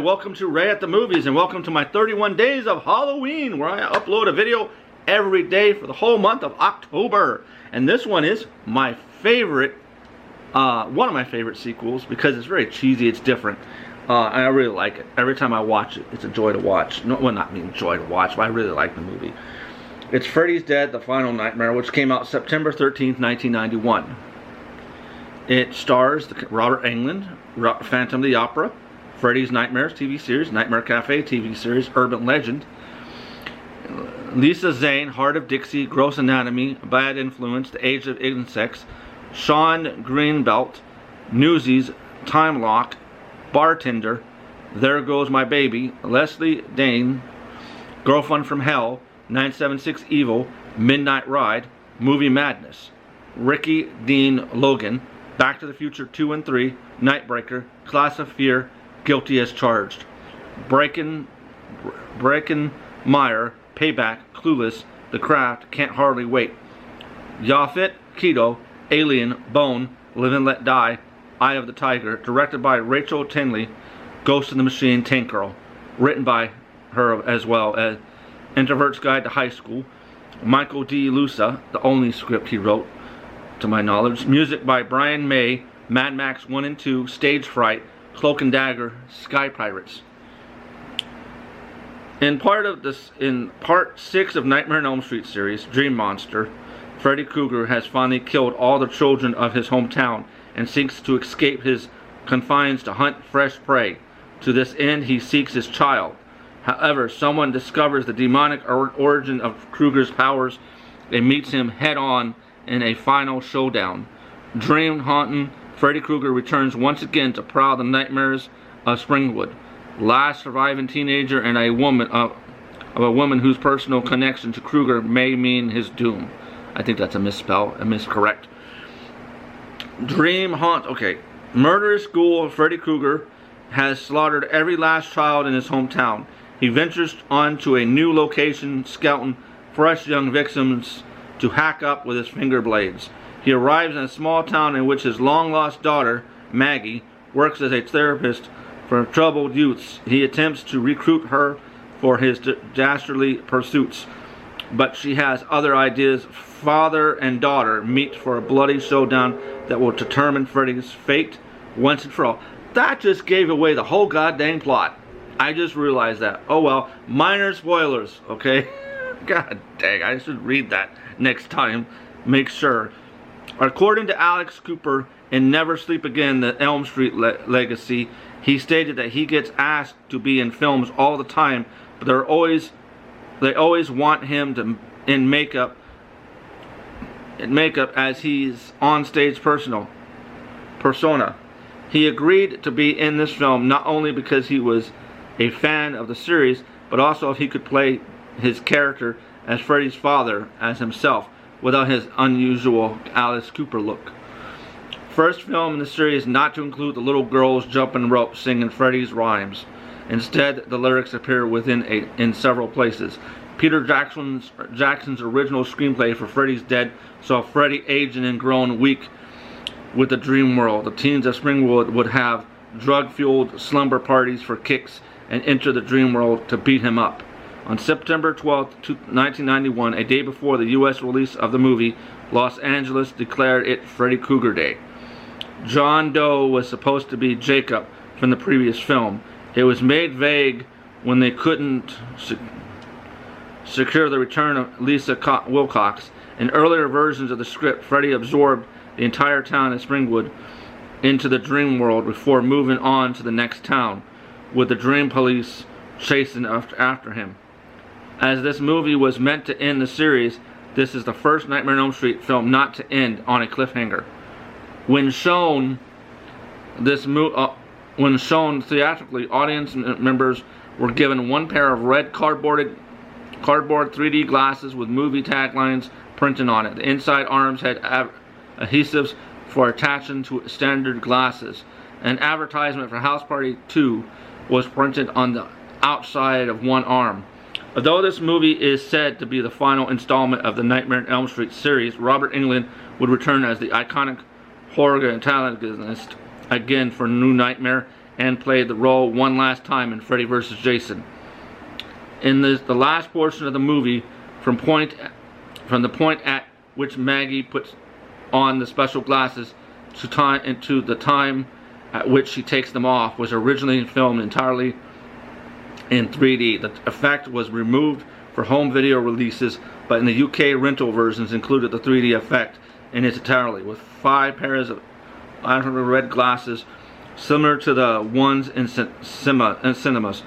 welcome to Ray at the Movies, and welcome to my 31 days of Halloween, where I upload a video every day for the whole month of October. And this one is my favorite, one of my favorite sequels, because it's very cheesy, it's different, and I really like it. Every time I watch it, it's a joy to watch. No, well, not mean joy to watch, but I really like the movie. It's Freddy's Dead, The Final Nightmare, which came out September 13th, 1991. It stars Robert Englund, Phantom of the Opera, Freddy's Nightmares TV series, Nightmare Cafe TV series, Urban Legend, Lisa Zane, Heart of Dixie, Gross Anatomy, Bad Influence, The Age of Insects, Sean Greenbelt, Newsies, Time Lock, Bartender, There Goes My Baby, Leslie Dane, Girlfriend from Hell, 976 Evil, Midnight Ride, Movie Madness, Ricky Dean Logan, Back to the Future 2 and 3, Nightbreaker, Class of Fear, Guilty as Charged, Breakin' Meyer, Payback, Clueless, The Craft, Can't Hardly Wait, Yaphet, Keto, Alien, Bone, Live and Let Die, Eye of the Tiger, directed by Rachel Tenley, Ghost in the Machine, Tank Girl, written by her as well as Introvert's Guide to High School, Michael D. Lusa, the only script he wrote to my knowledge, music by Brian May, Mad Max 1 and 2, Stage Fright, Cloak and Dagger, Sky Pirates. In part 6 of Nightmare on Elm Street series, Dream Monster, Freddy Krueger has finally killed all the children of his hometown and seeks to escape his confines to hunt fresh prey. To this end, he seeks his child. However, someone discovers the demonic origin of Krueger's powers and meets him head-on in a final showdown. Dream-haunting Freddy Krueger returns once again to prowl the nightmares of Springwood. Last surviving teenager and a woman of a woman whose personal connection to Krueger may mean his doom. I think that's a miscorrect. Okay. Murderous ghoul Freddy Krueger has slaughtered every last child in his hometown. He ventures on to a new location, scouting fresh young victims to hack up with his finger blades. He arrives in a small town in which his long-lost daughter, Maggie, works as a therapist for troubled youths. He attempts to recruit her for his dastardly pursuits, but she has other ideas. Father and daughter meet for a bloody showdown that will determine Freddy's fate once and for all. That just gave away the whole goddamn plot. I just realized that. Oh well, minor spoilers, okay? God dang, I should read that next time. Make sure. According to Alex Cooper in Never Sleep Again, the Elm Street legacy, he stated that he gets asked to be in films all the time, but they always want him in makeup as he's on stage persona. He agreed to be in this film not only because he was a fan of the series, but also if he could play his character as Freddy's father as himself, without his unusual Alice Cooper look. First film in the series not to include the little girls jumping rope singing Freddy's rhymes. Instead, the lyrics appear in several places. Peter Jackson's original screenplay for Freddy's Dead saw Freddy aging and grown weak with the dream world. The teens of Springwood would have drug-fueled slumber parties for kicks and enter the dream world to beat him up. On September 12, 1991, a day before the U.S. release of the movie, Los Angeles declared it Freddy Krueger Day. John Doe was supposed to be Jacob from the previous film. It was made vague when they couldn't secure the return of Lisa Wilcox. In earlier versions of the script, Freddy absorbed the entire town of Springwood into the dream world before moving on to the next town, with the dream police chasing after him. As this movie was meant to end the series, this is the first Nightmare on Elm Street film not to end on a cliffhanger. When shown theatrically, audience members were given one pair of red cardboard 3D glasses with movie taglines printed on it. The inside arms had adhesives for attaching to standard glasses. An advertisement for House Party 2 was printed on the outside of one arm. Although this movie is said to be the final installment of the Nightmare on Elm Street series, Robert Englund would return as the iconic horror antagonist again for New Nightmare and played the role one last time in Freddy vs. Jason. In the last portion of the movie, from the point at which Maggie puts on the special glasses to the time at which she takes them off, was originally filmed entirely in 3D. The effect was removed for home video releases, but in the UK rental versions included the 3D effect in its entirety, with 5 pairs of red glasses similar to the ones in cinemas,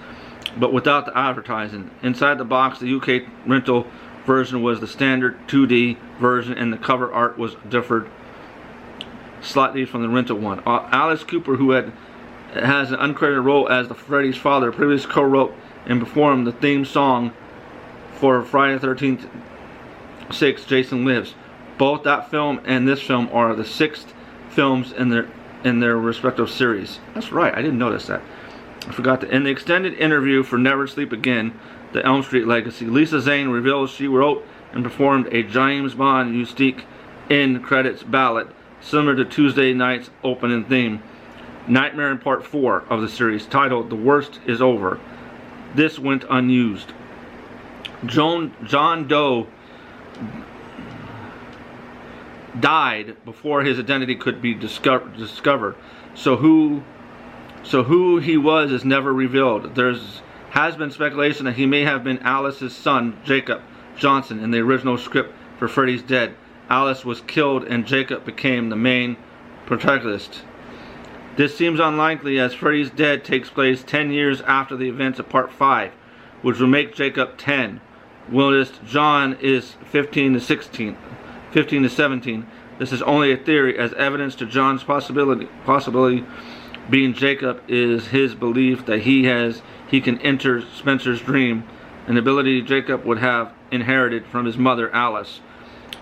but without the advertising. Inside the box, the UK rental version was the standard 2D version, and the cover art was differed slightly from the rental one. Alice Cooper, who has an uncredited role as the Freddy's father, previously co-wrote and performed the theme song for Friday the 13th 6, Jason Lives. Both that film and this film are the 6th films in their respective series. That's right, I didn't notice that. I forgot that. In the extended interview for Never Sleep Again, The Elm Street Legacy, Lisa Zane reveals she wrote and performed a James Bond Mystique end credits ballad similar to Tuesday night's opening theme, Nightmare in Part 4 of the series, titled The Worst Is Over. This went unused. John Doe died before his identity could be discovered. So who he was is never revealed. Has been speculation that he may have been Alice's son, Jacob Johnson, in the original script for Freddy's Dead. Alice was killed and Jacob became the main protagonist. This seems unlikely, as Freddy's Dead takes place 10 years after the events of Part 5, which will make Jacob 10. Whilst John is 15 to 17. This is only a theory, as evidence to John's possibility being Jacob is his belief that he can enter Spencer's dream, an ability Jacob would have inherited from his mother Alice.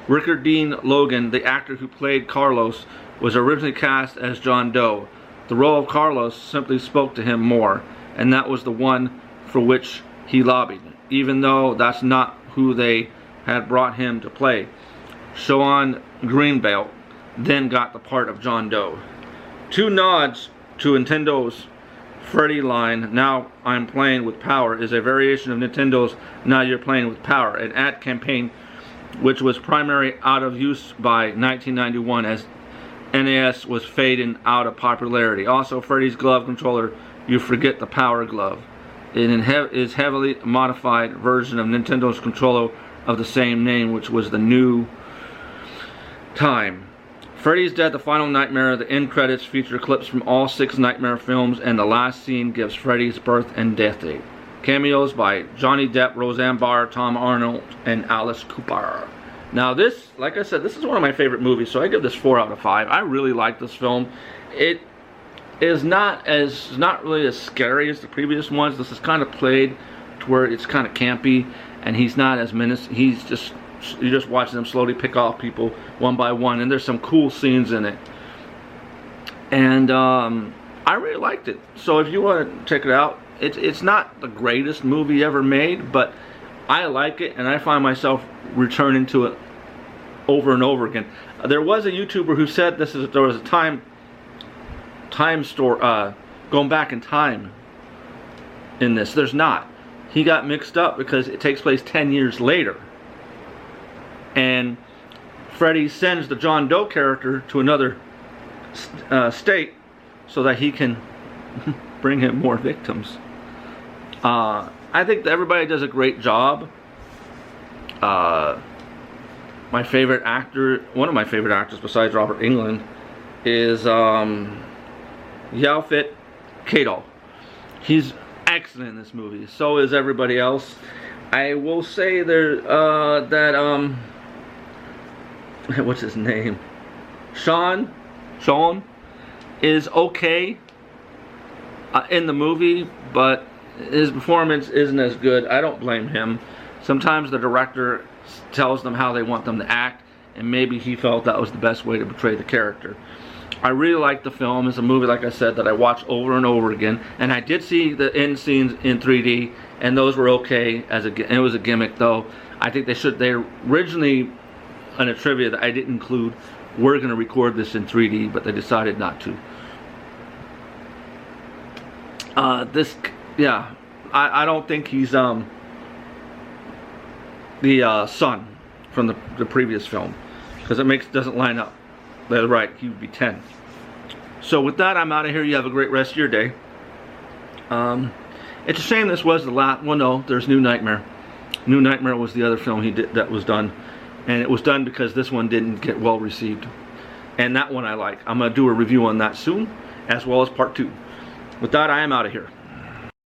Rickard Dean Logan, the actor who played Carlos, was originally cast as John Doe. The role of Carlos simply spoke to him more, and that was the one for which he lobbied, even though that's not who they had brought him to play. Sean Greenbelt then got the part of John Doe. 2 nods to Nintendo's Freddy line, Now I'm Playing with Power, is a variation of Nintendo's Now You're Playing with Power, an ad campaign which was primarily out of use by 1991 as NES was fading out of popularity. Also, Freddy's glove controller, You Forget the Power Glove, is heavily modified version of Nintendo's controller of the same name, which was the New Time. Freddy's Dead, The Final Nightmare, the end credits feature clips from all 6 Nightmare films, and the last scene gives Freddy's birth and death date. Cameos by Johnny Depp, Roseanne Barr, Tom Arnold, and Alice Cooper. Now this, like I said, this is one of my favorite movies, so I give this 4 out of 5. I really like this film. It is not really as scary as the previous ones. This is kind of played to where it's kind of campy, and he's not as menacing. You're just watching him slowly pick off people one by one, and there's some cool scenes in it. And I really liked it. So if you want to check it out, it's not the greatest movie ever made, but I like it, and I find myself returning to it over and over again. There was a YouTuber who said there was a time store going back in time in this. There's not. He got mixed up because it takes place 10 years later. And Freddy sends the John Doe character to another state so that he can bring him more victims. I think that everybody does a great job. My favorite actor, one of my favorite actors besides Robert Englund, is Yaphet Kotto. He's excellent in this movie. So is everybody else. I will say what's his name? Sean is okay in the movie, but his performance isn't as good. I don't blame him. Sometimes the director tells them how they want them to act, and maybe he felt that was the best way to portray the character. I really like the film. It's a movie, like I said, that I watch over and over again, and I did see the end scenes in 3D, and those were okay. It was a gimmick, though. I think they originally, on a trivia that I didn't include, were going to record this in 3D, but they decided not to. Yeah, I don't think he's the son from the previous film, because it doesn't line up. That's right, he would be 10. So with that, I'm out of here. You have a great rest of your day. It's a shame this was the last. Well, no, there's New Nightmare. New Nightmare was the other film he did that was done, and it was done because this one didn't get well received, and that one I like. I'm gonna do a review on that soon, as well as part 2. With that, I am out of here.